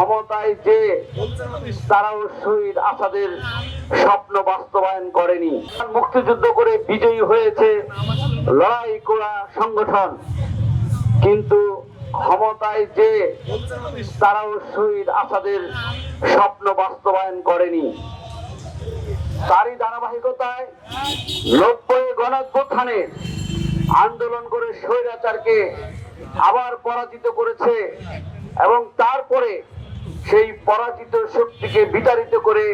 ক্ষমতায় যে তারাও শহীদ আসাদের স্বপ্ন বাস্তবায়ন করেনি। মুক্তিযুদ্ধ করে বিজয়ী হয়েছে লড়াই করা সংগঠন, কিন্তু ক্ষমতায় যে তারাও শহীদ আসাদের স্বপ্ন বাস্তবায়ন করেনি। তারই ধারাবাহিকতায় 90 গণঅভ্যুত্থানে আন্দোলন করে স্বৈরাচারকে আবার পরাজিত করেছে এবং তারপরে সেই পরাজিত শক্তিকে বিতাড়িত করে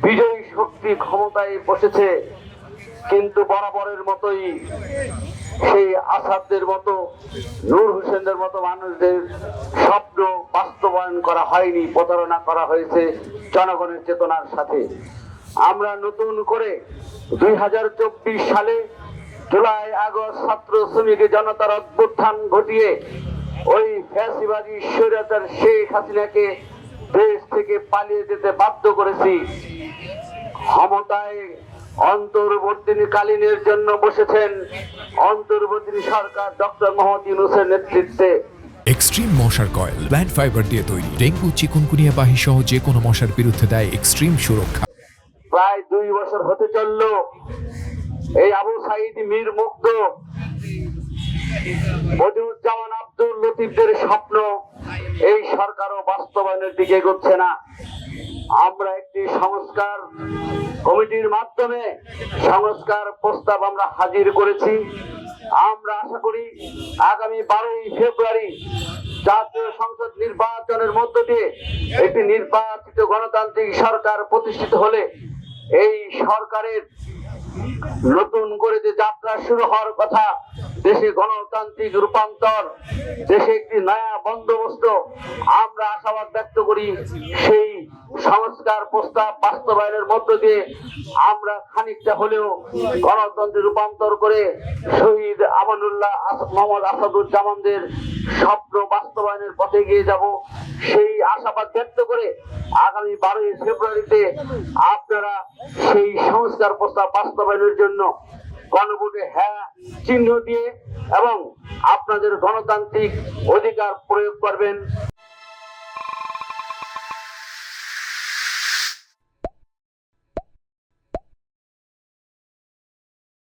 বিজয়ী শক্তি ক্ষমতায় বসেছে। কিন্তু বরাবরের মতোই সেই আসাদদের মতো, নূর হোসেনদের মতো মানুষদের স্বপ্ন বাস্তবায়ন করা হয়নি, প্রতারণা করা হয়েছে জনগণের চেতনার সাথে। আমরা নতুন করে 2024 সালে জুলাই আগস্ট ছাত্র শ্রমিক জনতার অভ্যুত্থান ঘটিয়ে ওই ফ্যাসিবাদী স্বৈরাচার শেখ হাসিনাকে দেশ থেকে পালিয়ে যেতে বাধ্য করেছি। ক্ষমতায় অন্তর্বর্তীকালীনের জন্য বসেছেন অন্তর্বর্তী সরকার ডক্টর মোহাম্মদ ইউনূসের নেতৃত্বে। এক্সট্রিম মশার কয়েল প্ল্যান্ট ফাইবার দিয়ে তৈরি, ডেঙ্গু চিকুনগুনিয়া বাহি সহ যে কোনো মশার বিরুদ্ধে দেয় এক্সট্রিম সুরক্ষা। প্রায় 2 বছর হতে চলল এই আবু সাঈদ মীর মুগ্ধ, বদিউজ্জামান আব্দুল লতিফদের স্বপ্ন এই সরকারও বাস্তবায়নের দিকে এগোচ্ছে না। আমরা একটি সংস্কার কমিটির মাধ্যমে সংস্কার প্রস্তাব আমরা হাজির করেছি। আমরা আশা করি আগামী 12ই ফেব্রুয়ারি জাতীয় সংসদ নির্বাচনের মধ্য দিয়ে একটি নির্বাচিত গণতান্ত্রিক সরকার প্রতিষ্ঠিত হলে এই সরকারের নতুন করে যে যাত্রা শুরু হওয়ার কথা, দেশে গণতান্ত্রিক রূপান্তর, দেশে একটি নয়া বন্দোবস্ত, আমরা আশাবাদ ব্যক্ত করি সেই সংস্কার প্রস্তাব বাস্তবায়নের মধ্য দিয়ে আমরা খানিকটা হলেও গণতন্ত্রে রূপান্তর করে শহীদ আমানুল্লাহ মোহাম্মদ আসাদুজ্জামানদের স্বপ্ন বাস্তবায়নের পথে এগিয়ে যাব। সেই আশাবাদ ব্যক্ত করে আগামী 12ই ফেব্রুয়ারিতে আপনারা সেই সংস্কার প্রস্তাব বাস্তবায়নের জন্য গণভোটে হ্যাঁ চিহ্ন দিয়ে এবং আপনাদের গণতান্ত্রিক অধিকার প্রয়োগ করবেন।